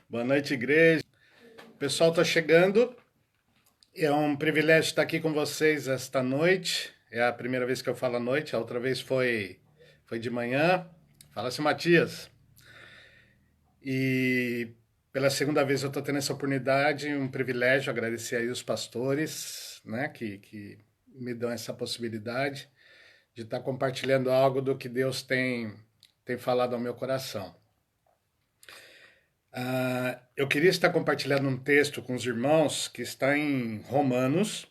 Boa noite, igreja. O pessoal está chegando. É um privilégio estar aqui com vocês esta noite. É a primeira vez que eu falo à noite, a outra vez foi de manhã. Fala-se Matias. E pela segunda vez eu estou tendo essa oportunidade, um privilégio, agradecer aí os pastores, né, que me dão essa possibilidade de estar compartilhando algo do que Deus tem falado ao meu coração. Eu queria estar compartilhando um texto com os irmãos que está em Romanos,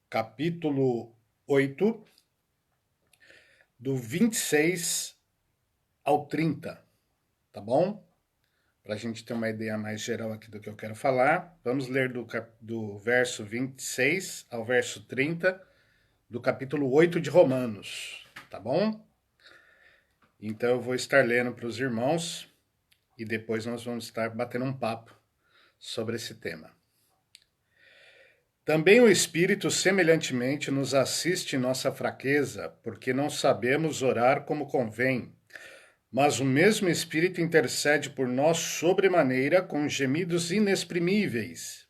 capítulo 8, do 26 ao 30, tá bom? Para a gente ter uma ideia mais geral aqui do que eu quero falar, vamos ler do verso 26 ao verso 30 do capítulo 8 de Romanos, tá bom? Então eu vou estar lendo para os irmãos e depois nós vamos estar batendo um papo sobre esse tema. Também o Espírito semelhantemente nos assiste em nossa fraqueza, porque não sabemos orar como convém. Mas o mesmo Espírito intercede por nós sobremaneira com gemidos inexprimíveis.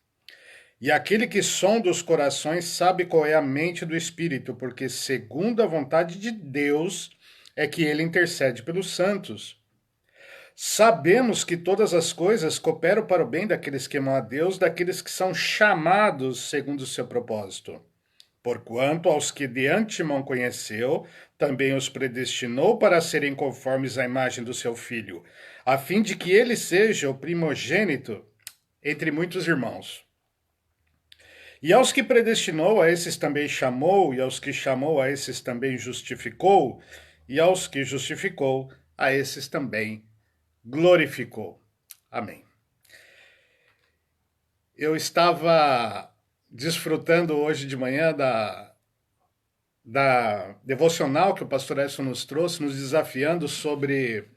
E aquele que sonda os corações sabe qual é a mente do Espírito, porque segundo a vontade de Deus é que ele intercede pelos santos. Sabemos que todas as coisas cooperam para o bem daqueles que amam a Deus, daqueles que são chamados segundo o seu propósito. Porquanto aos que de antemão conheceu, também os predestinou para serem conformes à imagem do seu Filho, a fim de que ele seja o primogênito entre muitos irmãos. E aos que predestinou, a esses também chamou, e aos que chamou, a esses também justificou, e aos que justificou, a esses também glorificou. Amém. Eu estava desfrutando hoje de manhã da devocional que o pastor Edson nos trouxe, nos desafiando sobre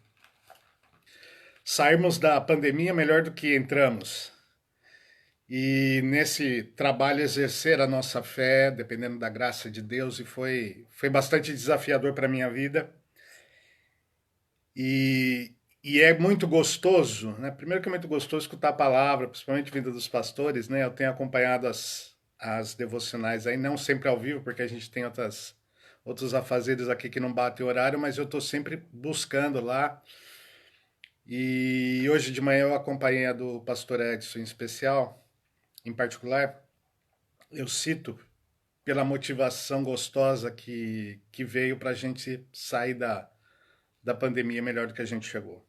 sairmos da pandemia melhor do que entramos. E nesse trabalho exercer a nossa fé, dependendo da graça de Deus, e foi bastante desafiador para a minha vida. E é muito gostoso, né? Primeiro que é muito gostoso escutar a palavra, principalmente vinda dos pastores, né? Eu tenho acompanhado as devocionais aí, não sempre ao vivo, porque a gente tem outros afazeres aqui que não batem horário, mas eu estou sempre buscando lá. E hoje de manhã eu acompanhei a do pastor Edson em especial, em particular. Eu cito pela motivação gostosa que veio para a gente sair da pandemia melhor do que a gente chegou.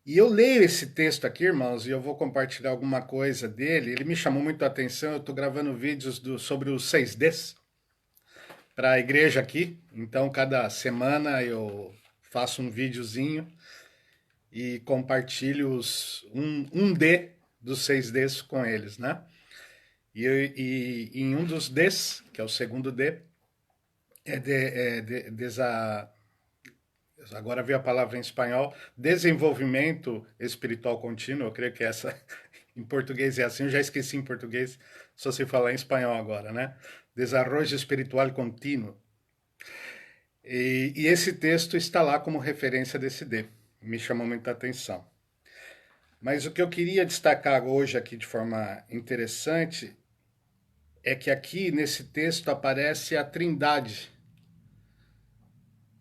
E eu leio esse texto aqui, irmãos, e eu vou compartilhar alguma coisa dele. Ele me chamou muito a atenção. Eu estou gravando vídeos sobre os 6Ds para a igreja aqui. Então, cada semana eu faço um videozinho e compartilho um D dos 6Ds com eles, né? E em um dos Ds, que é o segundo D, agora veio a palavra em espanhol, desenvolvimento espiritual contínuo, eu creio que essa em português é assim, eu já esqueci em português, só se falar em espanhol agora, né? Desarrollo espiritual contínuo. E esse texto está lá como referência desse D, me chamou muita atenção. Mas o que eu queria destacar hoje aqui de forma interessante é que aqui nesse texto aparece a Trindade.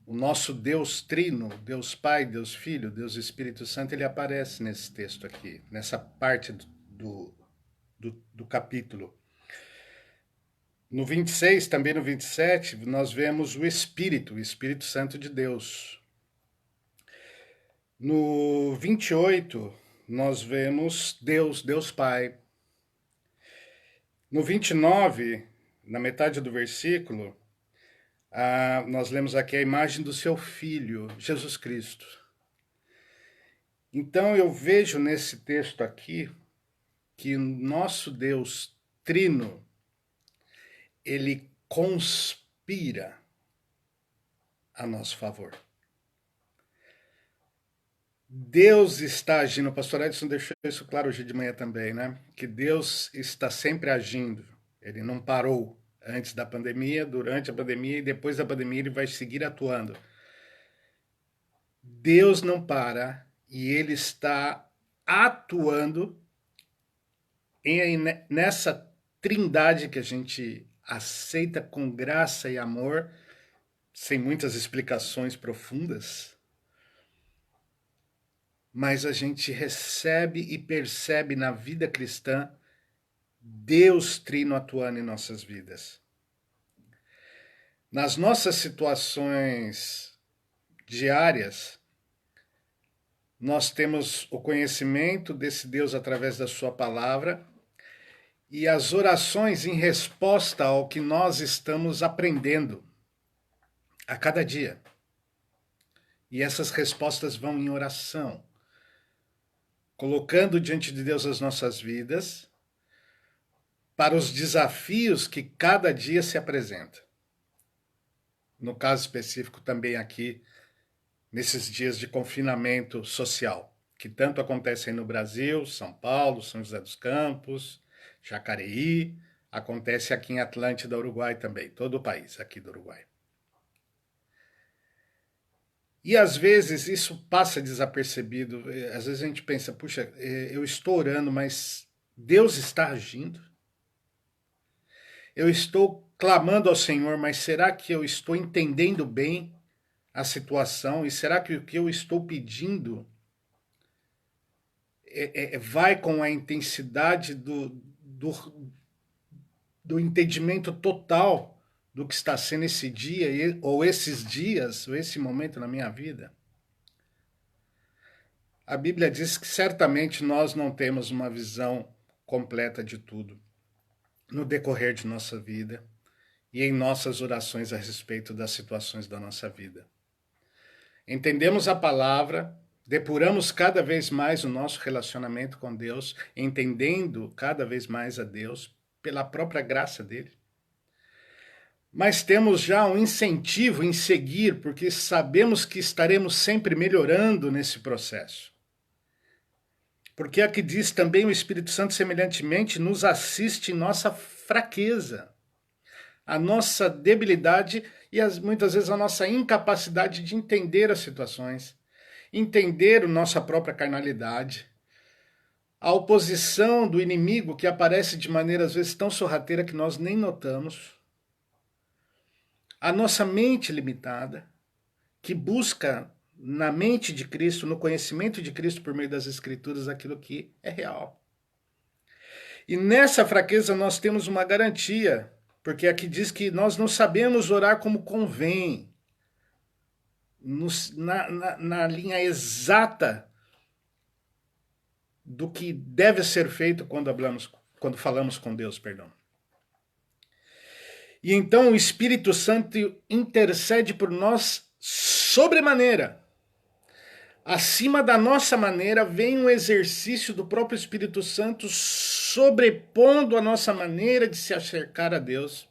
O nosso Deus Trino, Deus Pai, Deus Filho, Deus Espírito Santo, ele aparece nesse texto aqui, nessa parte do capítulo. No 26, também no 27, nós vemos o Espírito Santo de Deus. No 28, nós vemos Deus Pai. No 29, na metade do versículo, nós lemos aqui a imagem do seu Filho, Jesus Cristo. Então eu vejo nesse texto aqui que nosso Deus Trino, ele conspira a nosso favor. Deus está agindo, o pastor Edson deixou isso claro hoje de manhã também, né? Que Deus está sempre agindo, ele não parou antes da pandemia, durante a pandemia e depois da pandemia ele vai seguir atuando. Deus não para e Ele está atuando nessa trindade que a gente aceita com graça e amor, sem muitas explicações profundas, mas a gente recebe e percebe na vida cristã Deus trino atuando em nossas vidas. Nas nossas situações diárias, nós temos o conhecimento desse Deus através da sua palavra e as orações em resposta ao que nós estamos aprendendo a cada dia. E essas respostas vão em oração, colocando diante de Deus as nossas vidas para os desafios que cada dia se apresentam. No caso específico também aqui, nesses dias de confinamento social, que tanto acontecem no Brasil, São Paulo, São José dos Campos, Jacareí, acontece aqui em Atlântida, Uruguai também, todo o país aqui do Uruguai. E às vezes isso passa desapercebido, às vezes a gente pensa, puxa, eu estou orando, mas Deus está agindo? Eu estou clamando ao Senhor, mas será que eu estou entendendo bem a situação? E será que o que eu estou pedindo vai com a intensidade do entendimento total do que está sendo esse dia, ou esses dias, ou esse momento na minha vida? A Bíblia diz que certamente nós não temos uma visão completa de tudo no decorrer de nossa vida e em nossas orações a respeito das situações da nossa vida. Entendemos a palavra, depuramos cada vez mais o nosso relacionamento com Deus, entendendo cada vez mais a Deus pela própria graça dele. Mas temos já um incentivo em seguir, porque sabemos que estaremos sempre melhorando nesse processo. Porque aqui diz também o Espírito Santo, semelhantemente, nos assiste em nossa fraqueza, a nossa debilidade e muitas vezes a nossa incapacidade de entender as situações, entender a nossa própria carnalidade, a oposição do inimigo que aparece de maneira às vezes tão sorrateira que nós nem notamos, a nossa mente limitada, que busca na mente de Cristo, no conhecimento de Cristo por meio das Escrituras, aquilo que é real. E nessa fraqueza nós temos uma garantia, porque aqui diz que nós não sabemos orar como convém, na linha exata do que deve ser feito quando falamos com Deus, perdão. E então o Espírito Santo intercede por nós sobremaneira. Acima da nossa maneira vem um exercício do próprio Espírito Santo sobrepondo a nossa maneira de se acercar a Deus.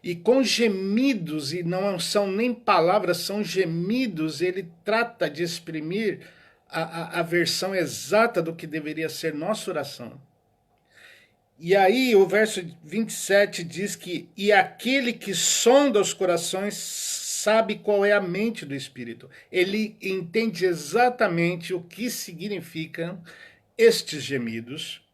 E com gemidos, e não são nem palavras, são gemidos, ele trata de exprimir a versão exata do que deveria ser nossa oração. E aí o verso 27 diz que, e aquele que sonda os corações sabe qual é a mente do Espírito. Ele entende exatamente o que significam estes gemidos,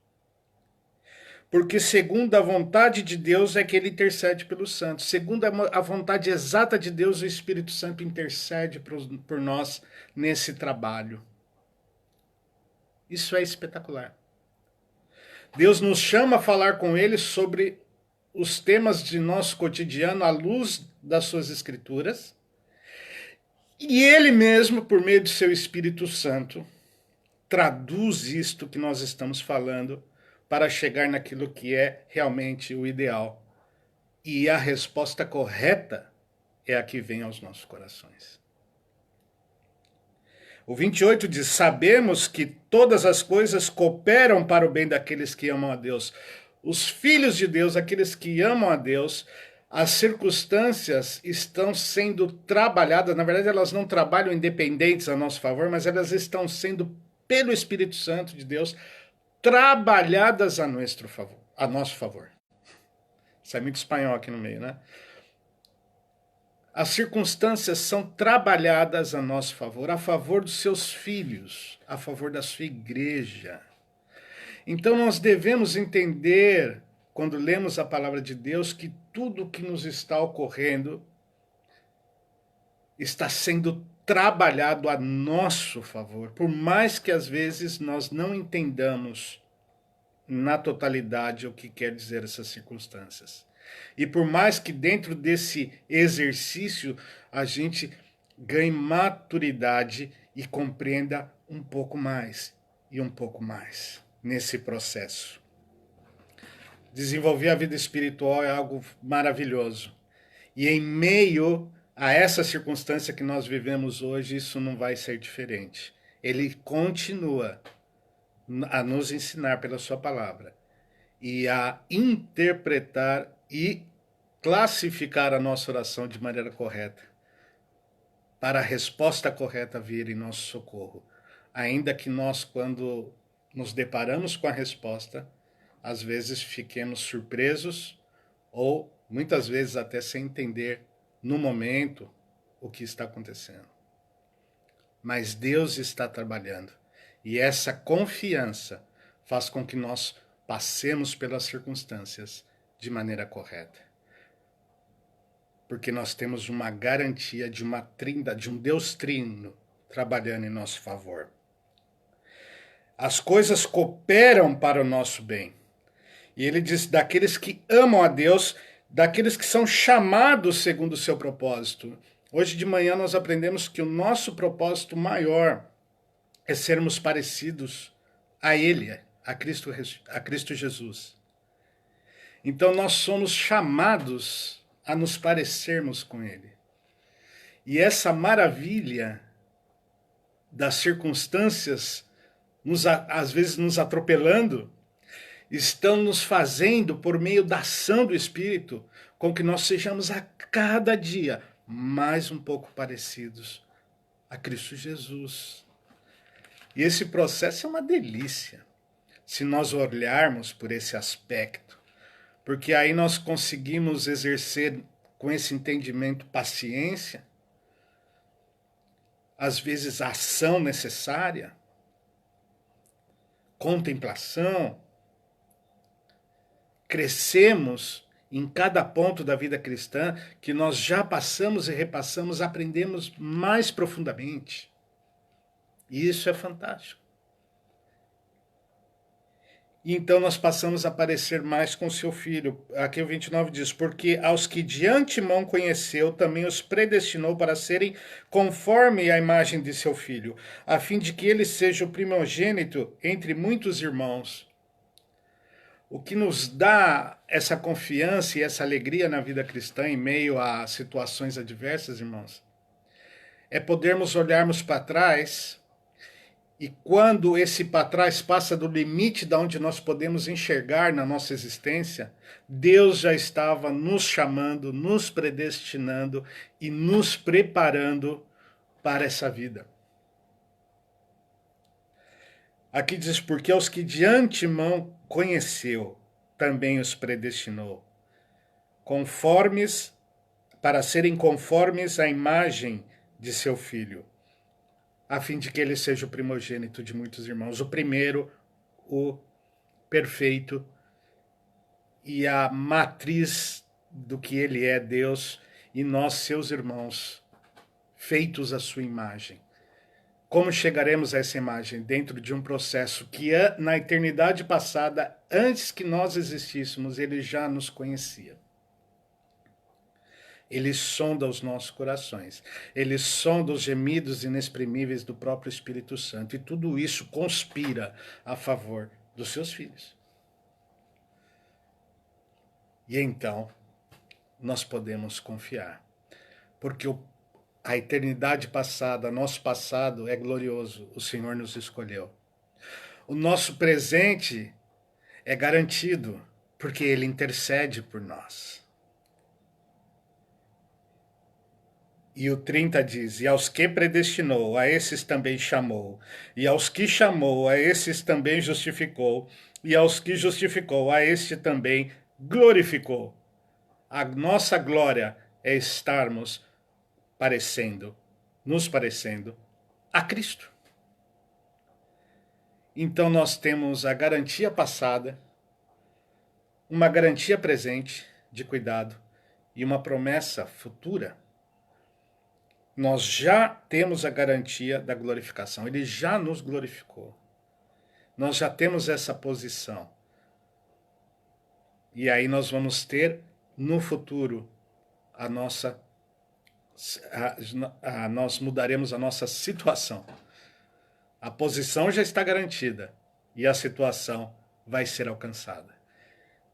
porque segundo a vontade de Deus é que ele intercede pelos santos. Segundo a vontade exata de Deus, o Espírito Santo intercede por nós nesse trabalho. Isso é espetacular. Deus nos chama a falar com ele sobre os temas de nosso cotidiano à luz das suas escrituras. E ele mesmo, por meio do seu Espírito Santo, traduz isto que nós estamos falando para chegar naquilo que é realmente o ideal. E a resposta correta é a que vem aos nossos corações. O 28 diz: sabemos que todas as coisas cooperam para o bem daqueles que amam a Deus. Os filhos de Deus, aqueles que amam a Deus, as circunstâncias estão sendo trabalhadas, na verdade elas não trabalham independentes a nosso favor, mas elas estão sendo, pelo Espírito Santo de Deus, trabalhadas a nosso favor. Isso é muito espanhol aqui no meio, né? as circunstâncias são trabalhadas a nosso favor, a favor dos seus filhos, a favor da sua igreja. Então nós devemos entender, quando lemos a palavra de Deus, que tudo o que nos está ocorrendo está sendo trabalhado a nosso favor, por mais que às vezes nós não entendamos na totalidade o que quer dizer essas circunstâncias. E por mais que dentro desse exercício a gente ganhe maturidade e compreenda um pouco mais e um pouco mais nesse processo. Desenvolver a vida espiritual é algo maravilhoso. E em meio a essa circunstância que nós vivemos hoje, isso não vai ser diferente. Ele continua a nos ensinar pela sua palavra e a interpretar e classificar a nossa oração de maneira correta, para a resposta correta vir em nosso socorro. Ainda que nós, quando nos deparamos com a resposta, às vezes fiquemos surpresos ou muitas vezes até sem entender no momento o que está acontecendo. Mas Deus está trabalhando e essa confiança faz com que nós passemos pelas circunstâncias de maneira correta. Porque nós temos uma garantia de uma trindade, de um Deus trino trabalhando em nosso favor. As coisas cooperam para o nosso bem. E ele diz, daqueles que amam a Deus, daqueles que são chamados segundo o seu propósito. Hoje de manhã nós aprendemos que o nosso propósito maior é sermos parecidos a Ele, a Cristo Jesus. Então nós somos chamados a nos parecermos com Ele. E essa maravilha das circunstâncias, às vezes nos atropelando, estão nos fazendo, por meio da ação do Espírito, com que nós sejamos a cada dia mais um pouco parecidos a Cristo Jesus. E esse processo é uma delícia, se nós olharmos por esse aspecto, porque aí nós conseguimos exercer com esse entendimento paciência, às vezes a ação necessária, contemplação, crescemos em cada ponto da vida cristã que nós já passamos e repassamos, aprendemos mais profundamente. E isso é fantástico. E então nós passamos a parecer mais com seu filho. Aqui o 29 diz, porque aos que de antemão conheceu, também os predestinou para serem conforme a imagem de seu filho, a fim de que ele seja o primogênito entre muitos irmãos. O que nos dá essa confiança e essa alegria na vida cristã em meio a situações adversas, irmãos, é podermos olharmos para trás e quando esse para trás passa do limite de onde nós podemos enxergar na nossa existência, Deus já estava nos chamando, nos predestinando e nos preparando para essa vida. Aqui diz, porque aos que de antemão conheceu, também os predestinou, conformes, para serem conformes à imagem de seu filho, a fim de que ele seja o primogênito de muitos irmãos, o primeiro, o perfeito e a matriz do que ele é, Deus, e nós, seus irmãos, feitos à sua imagem. Como chegaremos a essa imagem? Dentro de um processo que na eternidade passada, antes que nós existíssemos, ele já nos conhecia. Ele sonda os nossos corações. Ele sonda os gemidos inexprimíveis do próprio Espírito Santo. E tudo isso conspira a favor dos seus filhos. E então, nós podemos confiar. Porque a eternidade passada, nosso passado é glorioso. O Senhor nos escolheu. O nosso presente é garantido, porque Ele intercede por nós. E o 30 diz, e aos que predestinou, a esses também chamou. E aos que chamou, a esses também justificou. E aos que justificou, a este também glorificou. A nossa glória é estarmos nos parecendo a Cristo. Então nós temos a garantia passada, uma garantia presente de cuidado e uma promessa futura. Nós já temos a garantia da glorificação. Ele já nos glorificou. Nós já temos essa posição. E aí nós vamos ter no futuro nós mudaremos a nossa situação. A posição já está garantida e a situação vai ser alcançada.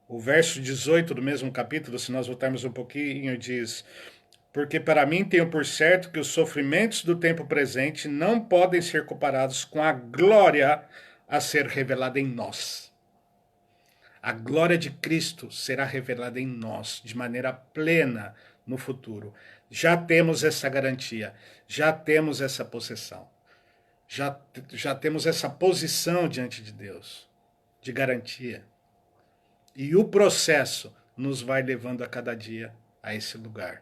O verso 18 do mesmo capítulo, se nós voltarmos um pouquinho, diz: porque para mim tenho por certo que os sofrimentos do tempo presente não podem ser comparados com a glória a ser revelada em nós. A glória de Cristo será revelada em nós de maneira plena no futuro. Já temos essa garantia, já temos essa possessão, já temos essa posição diante de Deus, de garantia. E o processo nos vai levando a cada dia a esse lugar.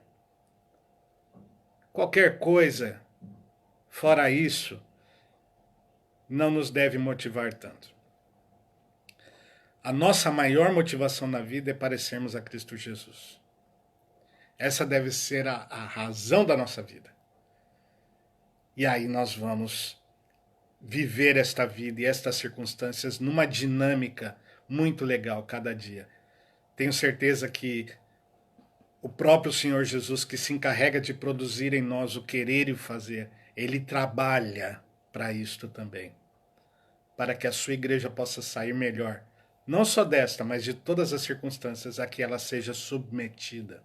Qualquer coisa fora isso não nos deve motivar tanto. A nossa maior motivação na vida é parecermos a Cristo Jesus. Essa deve ser a razão da nossa vida. E aí nós vamos viver esta vida e estas circunstâncias numa dinâmica muito legal cada dia. Tenho certeza que o próprio Senhor Jesus, que se encarrega de produzir em nós o querer e o fazer, ele trabalha para isto também, para que a sua igreja possa sair melhor, não só desta, mas de todas as circunstâncias a que ela seja submetida,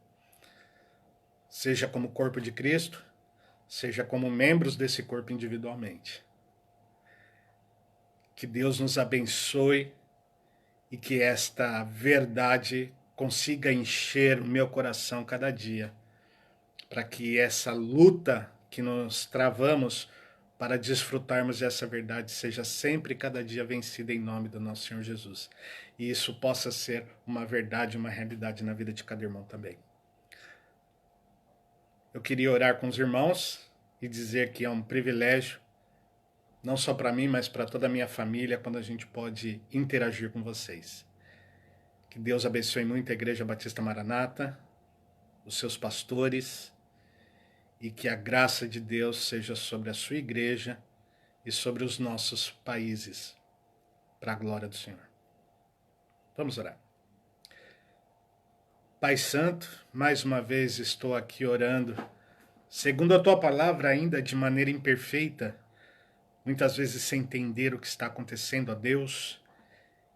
seja como corpo de Cristo, seja como membros desse corpo individualmente. Que Deus nos abençoe e que esta verdade consiga encher o meu coração cada dia, para que essa luta que nós travamos para desfrutarmos dessa verdade seja sempre, cada dia, vencida em nome do nosso Senhor Jesus. E isso possa ser uma verdade, uma realidade na vida de cada irmão também. Eu queria orar com os irmãos e dizer que é um privilégio, não só para mim, mas para toda a minha família, quando a gente pode interagir com vocês. Que Deus abençoe muito a Igreja Batista Maranata, os seus pastores, e que a graça de Deus seja sobre a sua igreja e sobre os nossos países, para a glória do Senhor. Vamos orar. Pai Santo, mais uma vez estou aqui orando, segundo a Tua palavra, ainda de maneira imperfeita, muitas vezes sem entender o que está acontecendo a Deus,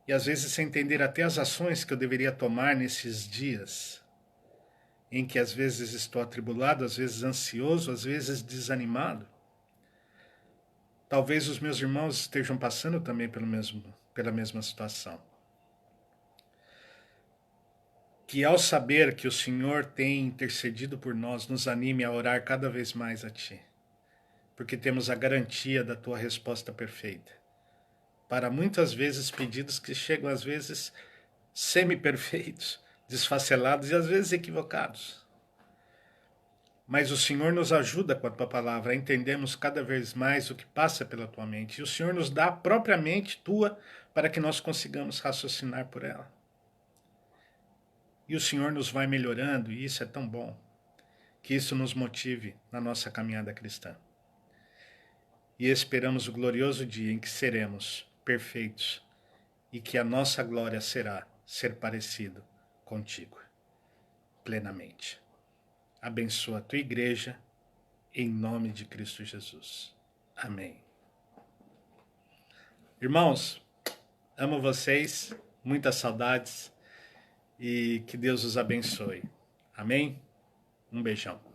e às vezes sem entender até as ações que eu deveria tomar nesses dias, em que às vezes estou atribulado, às vezes ansioso, às vezes desanimado. Talvez os meus irmãos estejam passando também pela mesma situação. Que ao saber que o Senhor tem intercedido por nós, nos anime a orar cada vez mais a Ti, porque temos a garantia da Tua resposta perfeita para muitas vezes pedidos que chegam às vezes semi-perfeitos, desfacelados e às vezes equivocados. Mas o Senhor nos ajuda com a Tua palavra a entendermos cada vez mais o que passa pela Tua mente. E o Senhor nos dá a própria mente Tua para que nós consigamos raciocinar por ela. E o Senhor nos vai melhorando, e isso é tão bom, que isso nos motive na nossa caminhada cristã. E esperamos o glorioso dia em que seremos perfeitos e que a nossa glória será ser parecido contigo, plenamente. Abençoa a tua igreja, em nome de Cristo Jesus. Amém. Irmãos, amo vocês, muitas saudades e que Deus os abençoe. Amém? Um beijão.